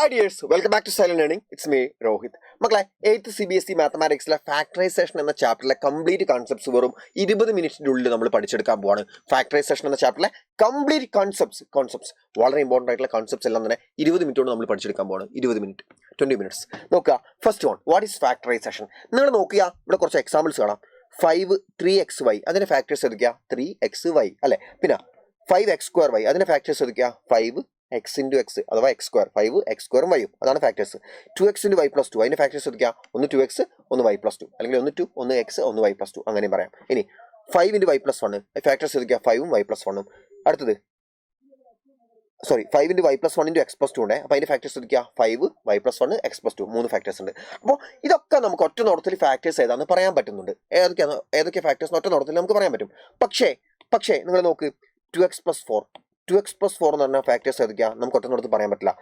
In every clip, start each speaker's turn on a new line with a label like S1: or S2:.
S1: Hi dears, welcome back to Silent Learning. It's me, Rohit. മക്കളെ 8th CBSE മാത്തമാറ്റിക്സിലെ factorisation എന്ന ചാപ്റ്ററിലെ complete concepts വെറും 20 മിനിറ്റിനുള്ളിൽ നമ്മൾ പഠിച്ചെടുക്കാൻ പോവാണ്. ഫാക്ടറൈസേഷൻ എന്ന ചാപ്റ്ററിലെ കംപ്ലീറ്റ് കോൺസെപ്റ്റ്സ് വളരെ ഇമ്പോർട്ടൻ്റ് ആയിട്ടുള്ള കോൺസെപ്റ്റ്സ് എല്ലാം തന്നെ 20 മിനിറ്റ് കൊണ്ട് നമ്മൾ പഠിച്ചെടുക്കാൻ പോവാണ്. 20 മിനിറ്റ്സ്. നോക്കുക, first one, what is factorisation? നിങ്ങൾ നോക്കുക, ഇവിടെ കുറച്ച് എക്സാമ്പിൾസ് കാണാം. 5 3xy അതിന്റെ ഫാക്ടേഴ്സ് എടുക്കുക 3xy അല്ലെ. പിന്നെ 5x2y അതിന്റെ ഫാക്ടേഴ്സ് എടുക്കുക 5x into x അഥവാ x square 5x2 y അതാണ് factors. 2x into y plus 2 അതിന്റെ ഫാക്ടേഴ്സ് എടുക്കുക ഒന്ന് 2x ഒന്ന് y plus 2 അല്ലെങ്കിൽ ഒന്ന് 2 ഒന്ന് x ഒന്ന് y plus 2 അങ്ങനെയും പറയാം. ഇനി 5 into y plus 1 ഫാക്ടേഴ്സ് എടുക്കുക 5 y plus 1. അടുത്തത് 5 into y plus 1 into x plus 2 ഉണ്ട്. അപ്പോൾ അതിന്റെ ഫാക്ടേഴ്സ് എടുക്കുക 5 y plus 1 x plus 2 മൂന്ന് ഫാക്ടേഴ്സ് ഉണ്ട്. അപ്പോൾ ഇതൊക്കെ നമുക്ക് ഒറ്റ നോട്ടത്തിൽ ഫാക്ടേഴ്സ് ഏതാണെന്ന് പറയാൻ പറ്റുന്നുണ്ട്. ഏതൊക്കെ ഫാക്ടേഴ്സ് ഒറ്റ നോട്ടത്തിൽ നമുക്ക് പറയാൻ പറ്റും. പക്ഷേ നിങ്ങൾ നോക്ക് 2x plus 4 എന്ന് പറഞ്ഞാൽ ഫാക്ടേഴ്സ് ഏതൊക്കെയാ നമുക്ക് ഒറ്റ പറയാൻ പറ്റില്ല.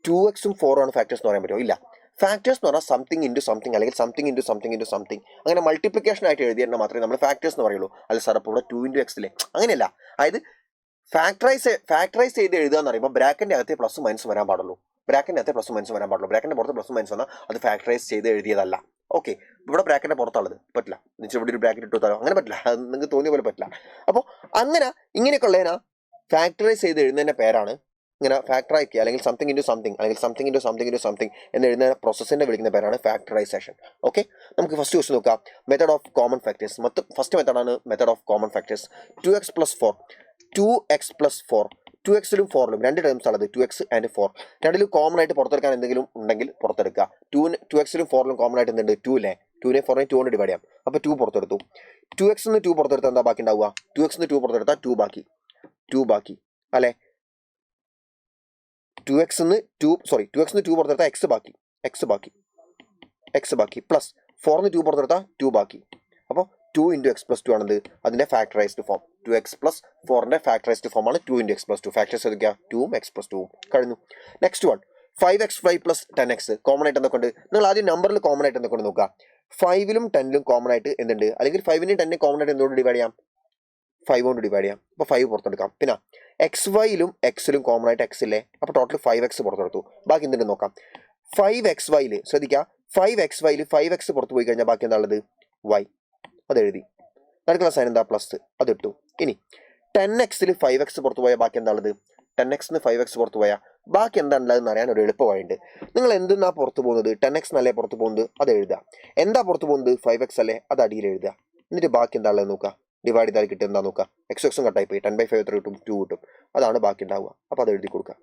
S1: 2xും 4 ആണ് ഫാക്ടേഴ്സ് എന്ന് പറയാൻ പറ്റുമോ? ഇല്ല. ഫാക്ടേഴ്സ് എന്ന് പറഞ്ഞാൽ സംതിങ് ഇൻറ്റു സംതിങ് അല്ലെങ്കിൽ സംതിങ് ഇൻറ്റു സംതിങ് അങ്ങനെ മൾട്ടിപ്ലിക്കേഷൻ ആയിട്ട് എഴുതിയാൽ മാത്രമേ നമ്മൾ ഫാക്ടേഴ്സ് എന്ന് പറയുള്ളൂ. അല്ല സാർ അപ്പോൾ ഇവിടെ 2 into x അല്ലേ? അങ്ങനെയല്ല. അതായത് ഫാക്ടറൈസ് ചെയ്ത് എഴുതുക എന്ന് പറയുമ്പോൾ ബ്രാക്കറ്റിന്റെ അകത്തെ പ്ലസ് മൈനസ് വരാൻ പാടുള്ളൂ. ബ്രാക്കറ്റിന്റെ പുറത്ത് പ്ലസ് മൈനസ് വന്നാൽ അത് ഫാക്ടറൈസ് ചെയ്ത് എഴുതിയതല്ല. ഓക്കെ, ഇവിടെ ബ്രാക്കറ്റിന്റെ പുറത്തുള്ളത് പറ്റില്ല. ഇവിടെ ഒരു ബ്രാക്കറ്റ് ഇട്ട് അങ്ങനെ പറ്റില്ല. അത് നിങ്ങൾക്ക് തോന്നിയ പോലെ പറ്റില്ല. അപ്പോൾ ഇങ്ങനെയൊക്കെ ഉള്ളതിനാ ഫാക്ടറൈസ് ചെയ്ത് എഴുതുന്നതിന്റെ പേരാണ് ഇങ്ങനെ ഫാക്ടറൈക്കുക അല്ലെങ്കിൽ സംതിങ് ഇൻറ്റു സംതിങ് എന്ന് എഴുതുന്ന പ്രോസസ്സിനെ വിളിക്കുന്ന പേരാണ് ഫാക്ടറൈസേഷൻ. ഓക്കെ, നമുക്ക് ഫസ്റ്റ് ക്വസ്റ്റ്യൻ നോക്കാം. Method of common factors. First മെത്തഡാണ് method of common factors. 2x plus 4 2xലും 4ലും രണ്ട് ടേംസ് ഉള്ളത് 2x and 4 രണ്ടിലും കോമൺ ആയിട്ട് പുറത്തെടുക്കാൻ എന്തെങ്കിലും ഉണ്ടെങ്കിൽ പുറത്തെടുക്കുക. 2xലും 4ലും കോമൺ ആയിട്ട് എന്തുണ്ട്? 2 അല്ലേ? 2നെ 4നെ 2 കൊണ്ട് ഡിവൈഡ് ചെയ്യാം. അപ്പോൾ 2 പുറത്തെടുത്തു. 2x 2 പുറത്തെടുത്താൽ എന്താ ബാക്കി ഉണ്ടാവുക? 2x 2 പുറത്തെടുത്താൽ 2 ബാക്കി അല്ലെ. 2x 2 പുറത്തെടുത്താൽ x ബാക്കി പ്ലസ് 4 2 പുറത്തെടുത്താൽ 2 ബാക്കി. അപ്പോൾ 2 into x plus 2 ആണത് അതിന്റെ ഫാക്ടറൈസ്ഡ് ഫോം. 2x plus 4ന്റെ ഫാക്ടറൈസ്ഡ് ഫോം ആണ് 2 into x plus 2. ഫാക്ടേഴ്സ് എടുക്കുക 2ഉം x plus 2ഉം കഴിഞ്ഞു. Next one 5xy plus 10x. Common ആയിട്ട് എന്തൊക്കെ? നിങ്ങൾ ആദ്യം നമ്പറിൽ കോമൺ ആയിട്ട് എന്തൊക്കെ നോക്കുക. 5ലും 10ലും കോമൺ ആയിട്ട് എന്തുണ്ട്? അല്ലെങ്കിൽ 5നെയും 10നെയും കോമൺ ആയിട്ട് എന്തുകൊണ്ട് ഡിവൈഡ് ചെയ്യാം? 5 കൊണ്ട് ഡിവൈഡ് ചെയ്യാം. അപ്പോൾ 5 പുറത്തെടുക്കാം. പിന്നെ xyലും xലും കോമൺ ആയിട്ട് x ഇല്ലേ? അപ്പോൾ ടോട്ടൽ 5x പുറത്തെടുത്തു. ബാക്കി എന്തുണ്ട് നോക്കാം. 5xyയിൽ ശ്രദ്ധിക്കുക, 5xyയിൽ 5x പുറത്ത് പോയി കഴിഞ്ഞാൽ ബാക്കി എന്താ ഉള്ളത്? y. അത് എഴുതി. നടുക്കുള്ള സൈൻ എന്താ? പ്ലസ്. അതിട്ടു. ഇനി 10xൽ 5x പുറത്തു പോയാൽ ബാക്കി എന്താ ഉള്ളത്? 10xന്ന് 5x പുറത്തു പോയാൽ ബാക്കി എന്താ ഉള്ളതെന്ന് അറിയാൻ ഒരു എളുപ്പ വഴിയുണ്ട്. നിങ്ങൾ എന്തെന്നാ പുറത്തു പോകുന്നത്? 10x അല്ലേ പുറത്തു പോകുന്നത്? അത് എഴുതുക. എന്താ പുറത്തു പോകുന്നത്? 5x അല്ലേ? അത് അടിയിൽ എഴുതുക. എന്നിട്ട് ബാക്കി എന്താ ഉള്ളത് നോക്കുക. ഡിവൈഡ് ചെയ്താൽ കിട്ടും എന്താ നോക്കുക. എക്സും കട്ടായി പോയി. 10/5 കിട്ടും 2 കിട്ടും. അതാണ് ബാക്കി ഉണ്ടാവുക. അപ്പോൾ അത് എഴുതി കൊടുക്കുക.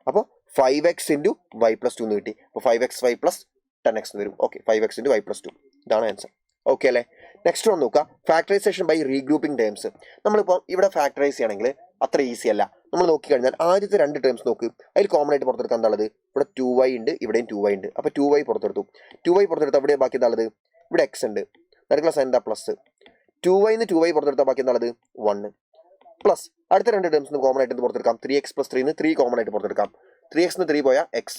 S1: അപ്പോൾ 5x into y plus 2 എന്ന് കിട്ടി. അപ്പോൾ 5xy plus 10x എന്ന് വരും. Okay, 5x into y plus 2 ഇതാണ് ആൻസർ. ഓക്കെ അല്ലേ? നെക്സ്റ്റ് വന്ന് നോക്കുക, ഫാക്ടറൈസേഷൻ ബൈ റീഗ്രൂപ്പിംഗ് ടേംസ്. നമ്മളിപ്പോൾ ഇവിടെ ഫാക്ടറൈസ് ചെയ്യണമെങ്കിൽ അത്ര ഈസി അല്ല. നമ്മൾ നോക്കിക്കഴിഞ്ഞാൽ ആദ്യത്തെ രണ്ട് ടേംസ് നോക്ക്. അതിൽ കോമൺ ആയിട്ട് പുറത്തെടുക്കാൻ എന്താ ഉള്ളത്? ഇവിടെ 2y ഉണ്ട്, ഇവിടെയും 2y ഉണ്ട്. അപ്പോൾ 2y പുറത്തെടുത്തു. 2y പുറത്തെടുത്ത് അവിടെ ബാക്കി എന്താ ഉള്ളത്? ഇവിടെ x ഉണ്ട്. നടുക്കുള്ള സൈൻ എന്താ? പ്ലസ്. 2yന്ന് 2y പുറത്തെടുത്താൽ ബാക്കി എന്താ ഉള്ളത്? 1 പ്ലസ്. അടുത്ത രണ്ട് ടേംസ് കോമൺ ആയിട്ട് പുറത്തെടുക്കാം. 3x plus 3ന്ന് 3 കോമൺ ആയിട്ട് പുറത്തെടുക്കാം. 3x 3 പോയാൽ x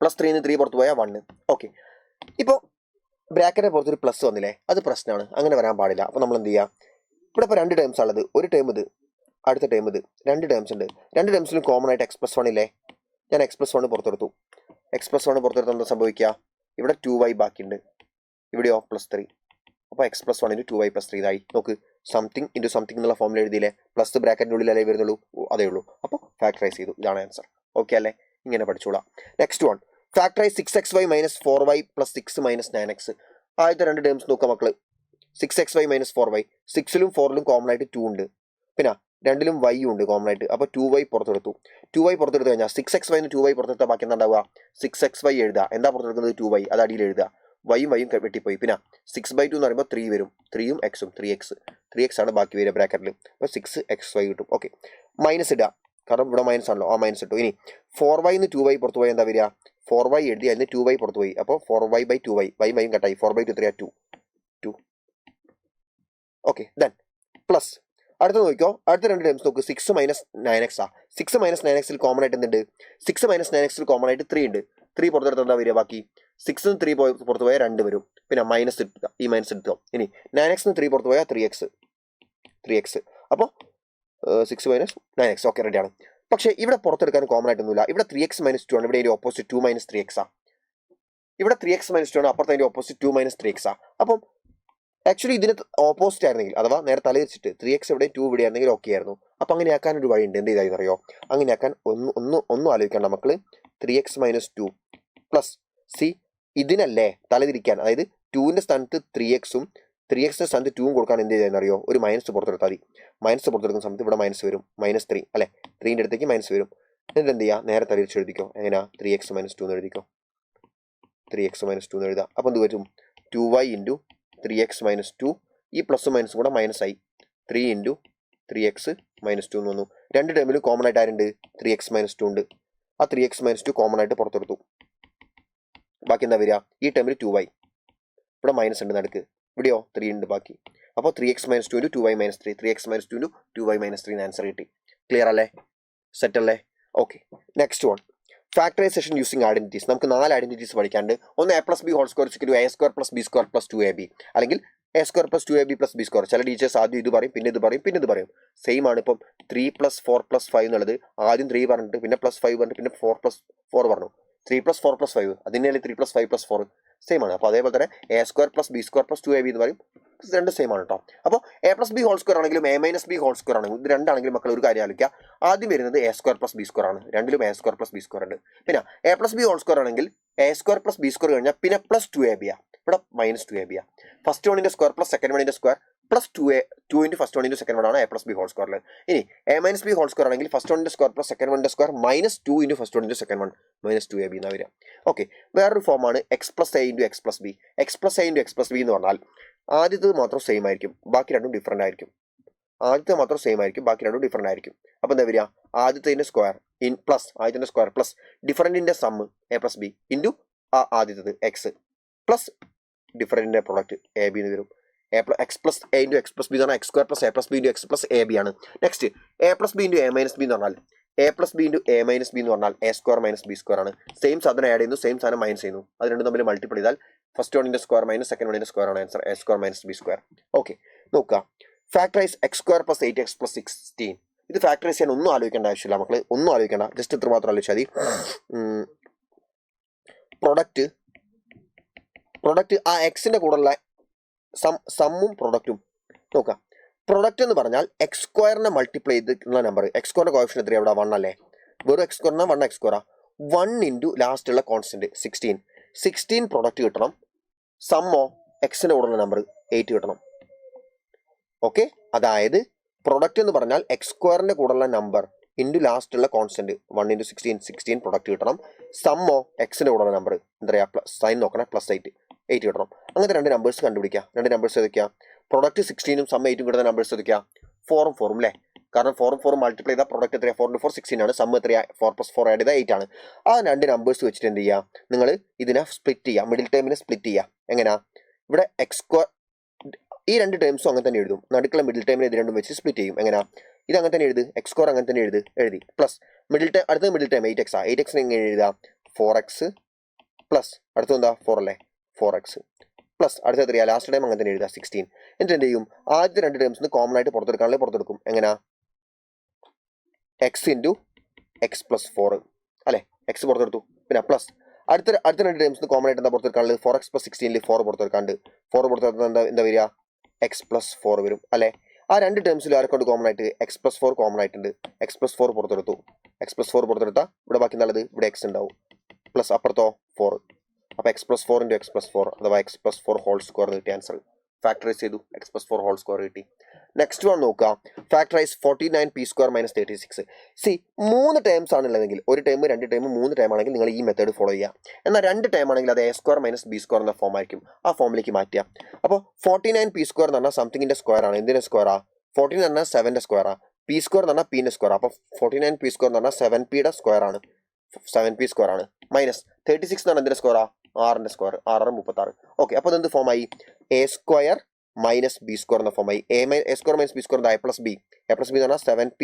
S1: പ്ലസ് 3ന്ന് 3 പുറത്ത് പോയാൽ 1. ഓക്കെ, ഇപ്പോൾ ബ്രാക്കറ്റിന് പുറത്തൊരു പ്ലസ് വന്നില്ലേ? അത് പ്രശ്നമാണ്. അങ്ങനെ വരാൻ പാടില്ല. അപ്പോൾ നമ്മൾ എന്ത് ചെയ്യുക? ഇവിടെ ഇപ്പോൾ രണ്ട് ടേംസ് ഉള്ളത്. ഒരു ടേം ഇത്, അടുത്ത ടേം ഇത്. രണ്ട് ടേംസ് ഉണ്ട്. രണ്ട് ടേംസിലും കോമൺ ആയിട്ട് x plus 1 ഇല്ലേ? ഞാൻ x plus 1 പുറത്തെടുത്തു. x plus 1 പുറത്തെടുത്ത് എന്താ സംഭവിക്കുക? ഇവിടെ 2y ബാക്കിയുണ്ട്, ഇവിടെയോ +3. അപ്പോൾ x plus 1 into 2y plus 3 ഇതായി. നോക്ക്, സംതിങ് ഇൻറ്റു സംതിങ് എന്നുള്ള ഫോമിൽ എഴുതിയില്ലേ? പ്ലസ് ബ്രാക്കറ്റിൻ്റെ ഉള്ളിലല്ലേ വരുന്നുള്ളൂ? അതേ ഉള്ളൂ. അപ്പോൾ ഫാക്ടറൈസ് ചെയ്തു. ഇതാണ് ആൻസർ. ഓക്കെ അല്ലേ? ഇങ്ങനെ പഠിച്ചോളാം. Next one, factorise 6xy minus 4y plus 6 minus 9x. ആദ്യത്തെ രണ്ട് ടേംസ് നോക്കുക മക്കള്. 6xy minus 4y. 6ലും 4ലും കോമൺ ആയിട്ട് 2 ഉണ്ട്. പിന്നെ രണ്ടിലും y ഉണ്ട് കോമൺ ആയിട്ട്. അപ്പോൾ 2y പുറത്തെടുത്തു. 2y പുറത്തെടുത്ത് കഴിഞ്ഞാൽ 6xy 2y പുറത്തെടുത്താൽ ബാക്കി എന്താ ഉണ്ടാവുക? 6xy എഴുതുക. എന്താ പുറത്തെടുക്കുന്നത്? 2y. അത് അടിയിൽ എഴുതുക. വൈയും വെട്ടിപ്പോയി. പിന്നെ 6/2 എന്ന് പറയുമ്പോൾ 3 വരും. 3ഉം x 3x ആണ് ബാക്കി വരിക ബ്രാക്കറ്റിൽ. അപ്പോൾ 6xy കിട്ടും. ഓക്കെ, മൈനസ് ഇടുക, കാരണം ഇവിടെ മൈനസ് ആണല്ലോ. ആ മൈനസ് ഇട്ടു. ഇനി 4y 2y പുറത്ത് പോയി എന്താ വരിക? 4y എഴുതി, അതിന് 2y പുറത്ത് പോയി. അപ്പോൾ 4y/2y. വൈയും കട്ടായി. 4/2 3 2. Okay, then plus. അടുത്ത നോക്കിക്കോ, അടുത്ത രണ്ട് ടേംസ് നോക്ക്. 6 minus 9x. 6 minus 9xൽ കോമൺ ആയിട്ട് എന്തുണ്ട്? 6 minus 9xൽ കോമൺ ആയിട്ട് 3 ഉണ്ട്. 3 പുറത്തെടുത്ത് എന്താ വരിക? ബാക്കി 6ന്ന് 3 പുറത്ത് പോയാൽ 2 വരും. പിന്നെ മൈനസ് എടുക്കുക. ഈ മൈനസ് എടുത്തോ. ഇനി 9xന്ന് 3 പുറത്ത് പോയാൽ 3x. അപ്പോൾ 6 minus 9x. ഓക്കെ, റെഡിയാണ്. പക്ഷേ ഇവിടെ പുറത്തെടുക്കാൻ കോമൺ ആയിട്ടൊന്നുമില്ല. ഇവിടെ 3x - 2 ആണ്. ഇവിടെ അതിൻ്റെ ഓപ്പോസിറ്റ് 2 - 3x ആ. ഇവിടെ 3x - 2 ആണ്, അപ്പുറത്തെ അതിൻ്റെ ഓപ്പോസിറ്റ് 2 - 3x ആ. അപ്പം ആക്ച്വലി ഇതിന് ഓപ്പോസിറ്റ് ആയിരുന്നെങ്കിൽ, അഥവാ നേരെ തലതിരിച്ചിട്ട് 3x ഇവിടെ 2 ഇവിടെ ആയിരുന്നെങ്കിൽ ഓക്കെ ആയിരുന്നു. അപ്പം അങ്ങനെ ആക്കാൻ ഒരു വഴിയുണ്ട്. എന്ത് ചെയ്താൽ അറിയോ? അങ്ങനെ ആക്കാൻ ഒന്നും ആലോചിക്കേണ്ട മക്കള്. 3x - 2 പ്ലസ് സി ഇതിനല്ലേ തലതിരിക്കാൻ, അതായത് 2ന്റെ സ്ഥാനത്ത് 3xും 3xന്റെ സ്ഥാനത്ത് 2ഉം കൊടുക്കാൻ എന്ത് ചെയ്താൽ ഒരു മൈനസ് പുറത്തെടുത്താൽ മതി. മൈനസ് പുറത്തെടുക്കുന്ന സമയത്ത് ഇവിടെ മൈനസ് വരും, -3 അല്ലെ, 3ന്റെ അടുത്തേക്ക് മൈനസ് വരും. എന്നിട്ട് എന്ത് ചെയ്യുക? നേരെ തലതിരിച്ച് എഴുതിക്കോ. എങ്ങനെയാ? 3x - 2 എന്ന് എഴുതിക്കോ. 3x - 2 എന്ന് എഴുതാം. അപ്പം എന്ത് വരും? 2y × 3x - 2, ഈ പ്ലസ് മൈനസും കൂടെ മൈനസ് ആയി, 3 × 3x - 2 എന്ന് വന്നു. രണ്ട് ടേമിലും കോമൺ ആയിട്ട് ആരുണ്ട്? 3x - 2 ഉണ്ട്. ആ 3x - 2 കോമൺ ആയിട്ട് പുറത്തെടുത്തു. ബാക്കി എന്താ വരിക? ഈ ടേമിൽ 2y, ഇവിടെ മൈനസ് ഉണ്ട് നടുക്ക്, ഇവിടെയോ 3 ഉണ്ട് ബാക്കി. അപ്പോൾ 3x - 2 × 2y - 3, 3x - 2 × 2y - 3 എന്ന് ആൻസർ കിട്ടി. ക്ലിയർ അല്ലേ? സെറ്റ് അല്ലേ? Okay, next one, factorisation using identities. നമുക്ക് 4 ഐഡന്റിറ്റീസ് പഠിക്കാണ്ട്. ഒന്ന് a + b whole square = a² + b² + 2ab, അല്ലെങ്കിൽ a² + 2ab + b². ചില ടീച്ചേഴ്സ് ആദ്യം ഇത് പറയും, പിന്നെ ഇത് പറയും, പിന്നെ ഇത് പറയും. സെയിം ആണ്. ഇപ്പം 3 + 4 + 5 എന്നുള്ളത് ആദ്യം 3 പറഞ്ഞിട്ട് പിന്നെ +5 പറഞ്ഞിട്ട് പിന്നെ 4 + 4 പറഞ്ഞു. 3 + 4 + 5 അതിനെയല്ലേ 3 + 5 + 4 സെയിം ആണ്. അപ്പോൾ അതേപോലെ തന്നെ a² + b² + 2ab എന്ന് പറയും. രണ്ട് സെയിം ആണ് കേട്ടോ. അപ്പോൾ a + b ഹോൾ സ്ക്വയർ ആണെങ്കിലും a - b ഹോൾ സ്ക്വയർ ആണെങ്കിലും ഇത് രണ്ടാണെങ്കിലും മക്കൾ ഒരു കാര്യം ആലോചിക്കുക. ആദ്യം വരുന്നത് a² + b² ആണ്. രണ്ടിലും a² + b² ഉണ്ട്. പിന്നെ a + b ഹോൾ സ്ക്വയർ ആണെങ്കിൽ a² + b² കഴിഞ്ഞാൽ പിന്നെ +2ab ആ, ഇവിടെ -2ab ആ. ഫസ്റ്റ് വണ്ണിന്റെ സ്ക്വയർ പ്ലസ് സെക്കൻഡ് വണ്ണിന്റെ square plus 2 × first one × second one ആണ് a + b ഹോൾ സ്ക്വയറിൽ. ഇനി a - b ഹോൾ സ്ക്വയർ ആണെങ്കിൽ ഫസ്റ്റ് വണ്ണിന്റെ സ്ക്വയർ പ്ലസ് സെക്കൻഡ് വണ്ണിന്റെ square -2 × first one × second one -2ab എന്നാ വരിക. ഓക്കെ, വേറൊരു ഫോമാണ് x + a × x + b. x + a × x + b എന്ന് പറഞ്ഞാൽ ആദ്യത്തേത് മാത്രം സെയിം ആയിരിക്കും, ബാക്കി രണ്ടും ഡിഫറൻ്റ് ആയിരിക്കും. ആദ്യത്തെ മാത്രം സെയിം ആയിരിക്കും, ബാക്കി രണ്ടും ഡിഫറൻ്റ് ആയിരിക്കും. അപ്പോൾ എന്താ വരിക? ആദ്യത്തെ സ്ക്വയർ പ്ലസ് ആദ്യത്തെ സ്ക്വയർ പ്ലസ് ഡിഫറൻറ്റിൻ്റെ സമ്മ് a + b ഇൻറ്റു ആദ്യത്തത് x പ്ലസ് ഡിഫറൻറ്റിൻ്റെ പ്രോഡക്റ്റ് ab എന്ന് വരും. x + a × x + b എന്ന് പറഞ്ഞാൽ x² + a + b × x + ab ആണ്. Next a + b × a - b എന്ന് പറഞ്ഞാൽ a + b × a - b എന്ന് പറഞ്ഞാൽ a² - b² ആണ്. സെയിം സാധനം ആഡ് ചെയ്യുന്നു, സെയിം സാധനം മൈനസ് ചെയ്യുന്നു. അത് രണ്ടും തമ്മിൽ മൾട്ടിപ്പിൾ ചെയ്താൽ ഫസ്റ്റ് വണ്ണിന്റെ സ്ക്വയർ മൈനസ് സെക്കൻഡ് വണ്ണിന്റെ സ്ക്വയർ ആണ് ആൻസർ, a² - b². ഓക്കെ, നോക്കുക. Factorise x² + 8x + 16. ഇത് ഫാക്ടറൈസ് ചെയ്യാൻ ഒന്നും ആലോചിക്കേണ്ട ആവശ്യമില്ല മക്കള്, ഒന്നും ആലോചിക്കേണ്ട. ജസ്റ്റ് ഇത്ര മാത്രം ആലോചിച്ചാൽ മതി. പ്രൊഡക്റ്റ് ആ എക്സിന്റെ കൂടെയുള്ള സമ്മും പ്രൊഡക്റ്റും നോക്കാം. പ്രൊഡക്റ്റ് എന്ന് പറഞ്ഞാൽ x² മൾട്ടിപ്ലൈ ചെയ്തിട്ടുള്ള നമ്പർ. x² കോഫിഷ്യൻ എത്രയാണ്? ഇവിടെ 1 അല്ലേ? വെറും x² 1x². 1 × ലാസ്റ്റുള്ള കോൺസ്റ്റന്റ് 16. 16 പ്രൊഡക്റ്റ് കിട്ടണം. സമ്മോ എക്സിന്റെ കൂടെയുള്ള നമ്പർ 8 കിട്ടണം. ഓക്കെ, അതായത് പ്രൊഡക്റ്റ് എന്ന് പറഞ്ഞാൽ x² കൂടെയുള്ള നമ്പർ ഇൻറ്റു ലാസ്റ്റുള്ള കോൺസ്റ്റന്റ് 1 × 16 16 പ്രൊഡക്റ്റ് കിട്ടണം. സമ്മോ എക്സിന്റെ കൂടെയുള്ള നമ്പർ എന്താ പറയുക? പ്ലസ് സൈൻ നോക്കണം, +8 കിട്ടണം. അങ്ങനത്തെ രണ്ട് നമ്പേഴ്സ് കണ്ടുപിടിക്കുക. രണ്ട് നമ്പേഴ്സ് ഏതൊക്കെയാ? പ്രൊഡക്റ്റ് 16ഉം സം 8ഉം കിട്ടുന്ന നമ്പേഴ്സ് ഏതൊക്കെയാ? 4ഉം 4ഉം അല്ലേ? കാരണം 4ഉം 4ഉം മൾട്ടിപ്ലൈ ചെയ്താൽ പ്രൊഡക്റ്റ് എത്രയാണ്? 4 × 4 16 ആണ്. സം എത്രയാ? 4 + 4 ആഡ് ചെയ്താൽ 8 ആണ്. ആ രണ്ട് നമ്പേഴ്സ് വെച്ചിട്ട് എന്ത് ചെയ്യുക? നിങ്ങൾ ഇതിനെ സ്പ്ലിറ്റ് ചെയ്യുക, മിഡിൽ ടേമിനെ സ്പ്ലിറ്റ് ചെയ്യുക. എങ്ങനെയാ? ഇവിടെ x² ഈ രണ്ട് ടേംസും അങ്ങനെ തന്നെ എഴുതും. നടുക്കുള്ള മിഡിൽ ടേമിനെ ഇത് രണ്ടും വെച്ച് സ്പ്ലിറ്റ് ചെയ്യും. എങ്ങനെയാ? ഇത് അങ്ങനെ തന്നെ എഴുതി, x² അങ്ങനെ തന്നെ എഴുതി പ്ലസ് മിഡിൽ ടേം, അടുത്ത മിഡിൽ ടേം 8x ആ. 8x എങ്ങനെ എഴുതാം? 4x പ്ലസ് അടുത്ത എന്താ? 4 അല്ലേ? 4x പ്ലസ് അടുത്ത എത്രയാ? ലാസ്റ്റ് ടൈം അങ്ങനെ തന്നെ എഴുതാം 16. എന്നിട്ട് എന്ത് ചെയ്യും? ആദ്യത്തെ രണ്ട് ടേംസ് കോമൺ ആയിട്ട് പുറത്തെടുക്കാനുള്ള പുറത്തെടുക്കും. എങ്ങനെയാ? x × x + 4 അല്ലേ? x പുറത്തെടുത്തു. പിന്നെ പ്ലസ് അടുത്ത രണ്ട് ടേംസ് കോമൺ ആയിട്ട് എന്താ പുറത്തെടുക്കാനുള്ളത്? 4x + 16 4 പുറത്തെടുക്കാണ്ട് 4 പുറത്തെടുത്താൽ എന്താ വരിക? x + 4 വരും അല്ലേ? ആ രണ്ട് ടേംസിൽ ആരെക്കൊണ്ട് കോമൺ ആയിട്ട്? x + 4 കോമൺ ആയിട്ടുണ്ട്. x + 4 പുറത്തെടുത്തു. x + 4 പുറത്തെടുത്താൽ ഇവിടെ ബാക്കി എന്താ? ഇവിടെ x ഉണ്ടാവും. പ്ലസ് അപ്പുറത്തോ 4. അപ്പോൾ x + 4 × x + 4 അഥവാ x + 4 ഹോൾ സ്ക്വയർ കിട്ടി ആൻസർ. ഫാക്ടറൈസ് ചെയ്തു, x + 4 ഹോൾ സ്ക്വയർ കിട്ടി. നെക്സ്റ്റ് വൺ നോക്കുക. Factorise 49p² - 36. സി 3 ടേംസ് ആണുള്ളതെങ്കിൽ, ഒരു ടേം, രണ്ട് ടേം, 3 ടേം ആണെങ്കിൽ നിങ്ങൾ ഈ മെത്തേഡ് ഫോളോ ചെയ്യുക. എന്നാൽ 2 ടേം ആണെങ്കിൽ അത് a² - b² എന്ന ഫോം ആയിരിക്കും. ആ ഫോമിലേക്ക് മാറ്റുക. അപ്പോൾ 49p² എന്ന് പറഞ്ഞാൽ സംതിങ്ങിന്റെ സ്ക്വയർ ആണ്. എന്തിന്റെ സ്ക്വയറാ? 14 എന്ന് പറഞ്ഞാൽ 7ന്റെ സ്ക്വയറാ. p² എന്ന് പറഞ്ഞാൽ p ന്റെ സ്ക്വയർ. അപ്പോൾ 49p² എന്ന് പറഞ്ഞാൽ 7pയുടെ സ്ക്വയർ ആണ്. 7p² ആണ്. മൈനസ് 36 എന്ന് പറഞ്ഞാൽ എന്തിന്റെ സ്ക്വയറാ? 6ന്റെ സ്ക്വയർ. 6 36. ഓക്കെ, അപ്പോൾ എന്ത് ഫോമായി? a² - b² എന്ന ഫോമായി. a² - b² a + b. a + b എന്ന് പറഞ്ഞാൽ 7p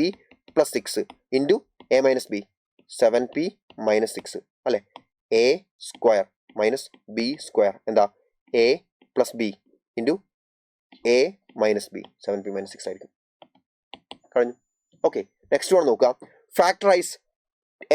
S1: + 6 into a - b 7p - 6 അല്ലേ? a² - b² എന്താ? a + b into a - b 7p - 6 ആയിരിക്കും. കഴിഞ്ഞു. ഓക്കെ, നെക്സ്റ്റ് വൺ നോക്കാം. Factorise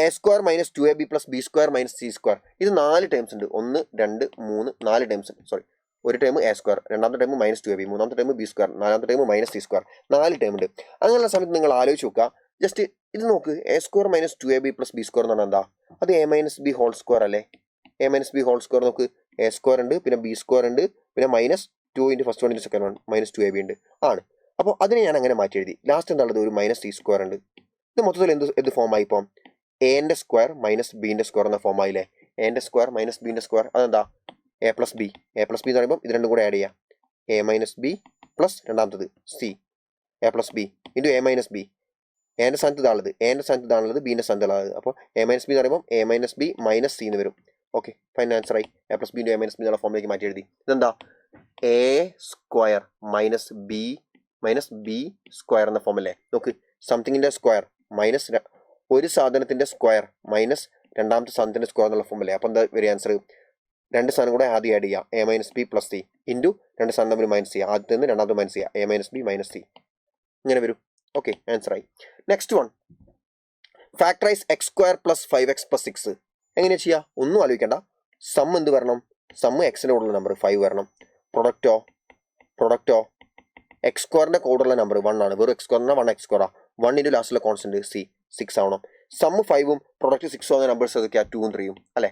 S1: A square minus 2ab plus B square minus C square. ഇത് 4 terms ഉണ്ട്. 1 2 3 4 terms. Sorry, ഒരു ടൈം എ സ്ക്വയർ, രണ്ടാമത്തെ time minus 2ab, മൂന്നാമത്തെ time B square, നാലാമത്തെ time minus C square. 4 time ഉണ്ട്. അങ്ങനെയുള്ള സമയത്ത് നിങ്ങൾ ആലോചിച്ച് നോക്കുക. ജസ്റ്റ് ഇത് നോക്ക്, A square minus 2ab plus B square എന്ന് പറഞ്ഞാൽ എന്താ? അത് A minus B whole square അല്ലേ? A minus B whole square നോക്ക്, എ സ്ക്വയർ ഉണ്ട്, പിന്നെ ബി സ്ക്വയർ ഉണ്ട്, പിന്നെ minus 2 into first 1 into second 1 minus 2ab ഉണ്ട് ആണ്. അപ്പോൾ അതിനെ ഞാൻ അങ്ങനെ മാറ്റി എഴുതി. ലാസ്റ്റ് എന്താണുള്ളത്? ഒരു മൈനസ് സി സ്ക്വയർ ഉണ്ട്. ഇത് മൊത്തത്തിൽ എന്ത് ഫോമായി? ഇപ്പം എന്റെ സ്ക്വയർ മൈനസ് ബിന്റെ സ്ക്വയർ എന്ന ഫോമായില്ലേ? എന്റെ സ്ക്വയർ മൈനസ് ബിന്റെ സ്ക്വയർ അതെന്താ? A plus B. A plus B എന്ന് പറയുമ്പോൾ ഇത് രണ്ടും കൂടെ ആഡ് ചെയ്യാം. എ മൈനസ് ബി പ്ലസ് രണ്ടാമത്തത് C, A plus B into A minus B. എന്റെ സ്ഥാനത്ത് ഇതാണുള്ളത്, എന്റെ സ്ഥാനത്ത് ഇതാണുള്ളത്, ബിന്റെ സ്ഥാനത്ത് ഉള്ളത്. അപ്പോൾ എ മൈനസ് ബി എന്ന് പറയുമ്പോൾ A minus B minus C എന്ന് വരും. ഓക്കെ, ഫൈൻ, ആൻസറായി. A plus B into A minus B എന്നുള്ള ഫോമിലേക്ക് മാറ്റി എഴുതി. ഇതെന്താ? A square minus B square എന്ന ഫോമല്ലേ? നോക്ക്, സംതിങ്ങിന്റെ സ്ക്വയർ മൈനസ് ഒരു സാധനത്തിന്റെ സ്ക്വയർ മൈനസ് രണ്ടാമത്തെ സാധനത്തിന്റെ സ്ക്വയർ എന്നുള്ള ഫോമല്ലേ? അപ്പോൾ എന്താ വരിക ആൻസർ? രണ്ട് സാധനം കൂടെ ആദ്യം ആഡ് ചെയ്യുക, A minus B plus C into രണ്ട് സാധനം തമ്മിൽ മൈനസ് ചെയ്യുക, ആദ്യത്തെ നിന്ന് രണ്ടാമത്തെ മൈനസ് ചെയ്യുക, A minus B minus C. ഇങ്ങനെ വരും. ഓക്കെ, ആൻസറായി. Next one, factorise X square plus 5x plus 6. എങ്ങനെയാണ് ചെയ്യുക? ഒന്നും ആലോചിക്കേണ്ട. സം എന്ത് വരണം? സമ്മ് എക്സിൻ്റെ കൂടെയുള്ള നമ്പർ 5 വരണം. പ്രൊഡക്റ്റോ എക്സ് സ്ക്വയറിൻ്റെ കൂടെയുള്ള നമ്പർ 1 ആണ്. വെറും എക്സ് സ്ക്വയറിൻ്റെ 1 എക്സ് സ്ക്വയറാ. 1 ഇൻറ്റു ലാസ്റ്റിലെ കോൺസ്റ്റന്റ് സി 6 ആവണം. സമ്മ് 5ഉം പ്രൊഡക്റ്റ് 6 ആവുന്ന നമ്പേഴ്സ് ഏതൊക്കെയാണ്? 2 ഉം 3ഉം അല്ലേ?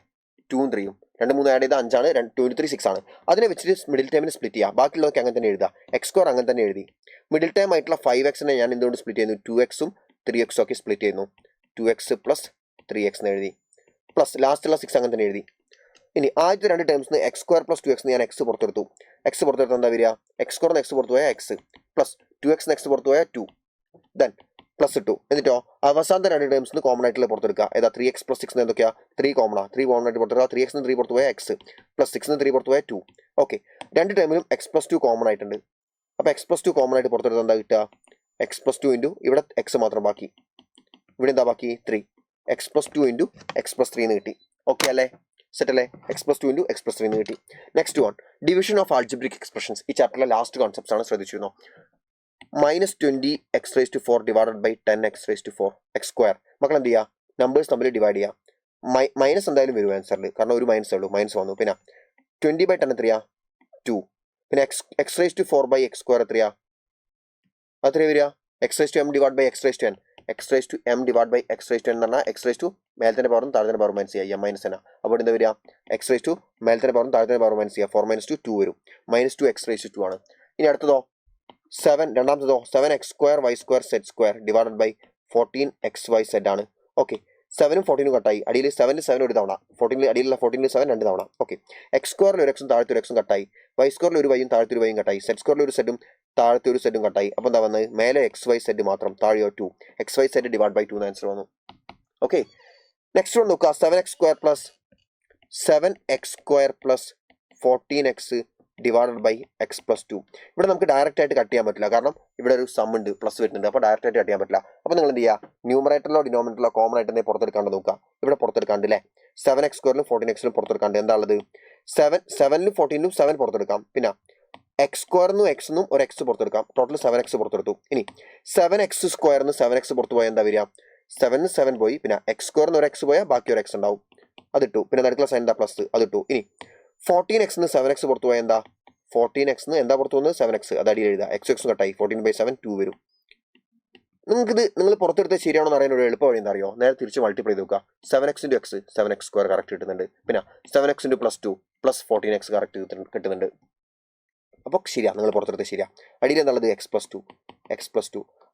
S1: 2 ഉം 3ഉം 2 3 ആഡ് ചെയ്ത് 5 ആണ്. 2 3 6 ആണ്. അതിനെ വെച്ചിട്ട് മിഡിൽ ടൈമിന് സ്പ്ലിറ്റ് ചെയ്യുക. ബാക്കിയുള്ളതൊക്കെ അങ്ങനെ തന്നെ എഴുതുക. എക്സ് സ്ക്വയർ അങ്ങനെ തന്നെ എഴുതി. മിഡിൽ ടൈം ആയിട്ടുള്ള 5xനെ ഞാൻ എന്തുകൊണ്ട് സ്പ്ലിറ്റ് ചെയ്യുന്നു? 2xും 3xും ഒക്കെ സ്പ്ലിറ്റ് ചെയ്യുന്നു. 2x പ്ലസ് 3x എന്ന് എഴുതി. പ്ലസ് ലാസ്റ്റുള്ള 6 അങ്ങനെ തന്നെ എഴുതി. ഇനി ആദ്യത്തെ രണ്ട് ടേംസിന് എക്സ് സ്ക്വയർ പ്ലസ് 2x ഞാൻ എക്സ് പുറത്തെടുത്തു. എക്സ് പുറത്തെടുത്ത് എന്താ വരിക? എക്സ് സ്ക്വയറിന് എക്സ് പുറത്തു പോയാൽ എക്സ് പ്ലസ് 2x എക്സ് പുറത്തു പോയാൽ 2, ദെൻ പ്ലസ് ഇട്ടു. എന്നിട്ടോ അവസാനത്തെ രണ്ട് ടേംസിന് കോമൺ ആയിട്ടുള്ള പുറത്തെടുക്കുക. ഏതാ? 3x പ്ലസ് 6 എന്തൊക്കെയാ? 3 കോമണാ. 3 കോമൺ ആയിട്ട് പുറത്തെടുക്കുക. 3x 3 പുറത്തു പോയാൽ എക്സ് പ്ലസ് 6 3 പുറത്തു പോയാൽ 2. ഓക്കെ, രണ്ട് ടേമിലും എക്സ് പ്ലസ് 2 കോമൺ ആയിട്ടുണ്ട്. അപ്പോൾ എക്സ് പ്ലസ് 2 കോമൺ ആയിട്ട് പുറത്തെടുത്ത് എന്താ കിട്ടുക? എക്സ് പ്ലസ് 2 ഇൻറ്റു ഇവിടെ എക്സ് മാത്രം ബാക്കി, ഇവിടെ എന്താ ബാക്കി? 3. X plus 2 into X plus 3 എന്ന് കിട്ടി. ഓക്കെ അല്ലേ? സെറ്റ് അല്ലേ? X plus 2 into X plus 3 എന്ന് കിട്ടി. Next one, division of algebraic expressions. ഈ ചാപ്റ്ററിലെ ലാസ്റ്റ് കോൺസെപ്റ്റ്സ് ആണ്, ശ്രദ്ധിച്ചിരുന്നോ? -20x⁴ divided by 10x⁴ X square. മക്കൾ എന്ത് ചെയ്യുക? നമ്പേഴ്സ് തമ്മിൽ ഡിവൈഡ് ചെയ്യുക. മൈനസ് എന്തായാലും വരും ആൻസറിൽ, കാരണം ഒരു മൈനസ് ഉള്ളൂ, മൈനസ് വന്നു. പിന്നെ 20/10 എത്രയാ? 2. പിന്നെ x⁴ ബൈ x² എത്രയാ? അത്രേ വരിക. x⁻m divide by x⁻n. x⁻m divide by x⁻n എന്ന് പറഞ്ഞാൽ x⁻ മേലത്തെ പവറും താഴത്തെ പവറും മൈനസ് ചെയ്യുക, m മൈനസ് എന്നാ. അപ്പോൾ എന്താ വരിക? x⁻ മേലത്തെ പവറും താഴത്തെ പവറും മൈനസ് ചെയ്യുക. 4 - 2 2 വരും. -2x⁻2 ആണ്. ഇനി അടുത്തതോ 7, രണ്ടാമത്തതോ 7x² y² z² divided by 14xyz ആണ്. ഓക്കെ, 7ഉം 14ഉം കട്ടായി. അടിയിൽ 7 7 ഒരു തവണ, 14 അടിയിലുള്ള 14 7 രണ്ട് തവണ. ഓക്കെ, x² ഒരു എക്സും താഴത്തെ ഒരു എക്സും കട്ടായി. y² ഒരു വൈയും താഴത്തെ ഒരു വൈയും കട്ടായി. z² ഒരു സെറ്റും താഴത്തെ ഒരു സെറ്റും കട്ടായി. അപ്പോൾ എന്താ വന്നത്? മേലെ xyz മാത്രം, താഴെയോ 2. xyz ഡിവൈഡ് ബൈ 2 എന്ന് ആൻസർ വന്നു. ഓക്കെ, നെക്സ്റ്റ് വൺ നോക്കുക. 7x² plus 14x divided by x plus 2. ഇവിടെ നമുക്ക് ഡയറക്റ്റ് ആയിട്ട് കട്ട് ചെയ്യാൻ പറ്റില്ല, കാരണം ഇവിടെ ഒരു സം ഉണ്ട്, പ്ലസ് വരുന്നുണ്ട്. അപ്പോൾ ഡയറക്റ്റ് ആയിട്ട് കട്ട് ചെയ്യാൻ പറ്റില്ല. അപ്പോൾ നിങ്ങൾ എന്ത് ചെയ്യുക? ന്യൂമറേറ്ററിലോ ഡിനോമിനേറ്ററിലോ കോമൺ ആയിട്ട് എന്തെങ്കിലും പുറത്തെടുക്കാണ്ട് നോക്കുക. ഇവിടെ പുറത്തെടുക്കാണ്ട് അല്ലേ? 7x² 14x പുറത്തെടുക്കാണ്ട്. എന്താ ഉള്ളത്? 7ലും 14ലും 7 പുറത്തെടുക്കാം. പിന്നെ x² എക്സ് ഒരു എക്സ് പുറത്തെടുക്കാം. ടോട്ടൽ 7x പുറത്തെടുത്തു. ഇനി 7x² 7x പുറത്തു പോയാൽ എന്താ വരിക? 7 7 പോയി. പിന്നെ x² ഒരു എക്സ് പോയാൽ ബാക്കി ഒരു എക്സ് ഉണ്ടാവും, അതിട്ടു. പിന്നെ നടുക്കുള്ള സൈൻ എന്താ? പ്ലസ്, അതിട്ടു. ഇനി 14x 7x പുറത്തു പോയാൽ എന്താ? 14x എന്താ പുറത്തു വന്നത്? 7x. അത് അടിയിൽ എഴുതുക. x കട്ടായി. 14/7 2 വരും. നിങ്ങൾക്കിത് നിങ്ങൾ പുറത്തെടുത്ത് ശരിയാണോ എന്ന് അറിയാൻ ഒരു എളുപ്പ വഴി എന്താ അറിയോ? നേരെ തിരിച്ച് മൾട്ടിപ്ലൈ ചെയ്ത് നോക്കുക. 7x × x 7x² കറക്റ്റ് കിട്ടുന്നുണ്ട്. പിന്നെ 7x × +2 + 14x കറക്റ്റ് കിട്ടുന്നുണ്ട്. അപ്പോൾ ശരിയാ, നിങ്ങൾ പുറത്തെടുത്ത് ശരിയാ. അടിയിൽ എന്താണുള്ളത്? x + 2.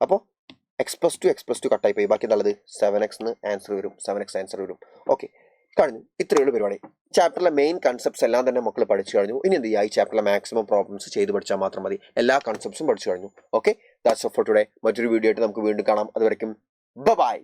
S1: അപ്പോൾ x + 2 കട്ടായി പോയി. ബാക്കി എന്താണുള്ളത്? 7x ആൻസർ വരും. 7x ആൻസർ വരും. ഓക്കെ, കഴിഞ്ഞു. ഇത്രയുള്ള പരിപാടി. ചാപ്റ്ററിലെ മെയിൻ കൺസെപ്റ്റ്സ് എല്ലാം തന്നെ മക്കൾ പഠിച്ചു കഴിഞ്ഞു. ഇനി എന്ത് ചെയ്യുക? ഈ ചാപ്റ്ററിലെ മാക്സിമം പ്രോബ്ലംസ് ചെയ്ത് പഠിച്ചാൽ മാത്രം മതി. എല്ലാ കൺസെപ്റ്റ്സും പഠിച്ചു കഴിഞ്ഞു. Okay, that's all for today. മറ്റൊരു വീഡിയോ ആയിട്ട് നമുക്ക് വീണ്ടും കാണാം. അതുവരെയും ബൈ.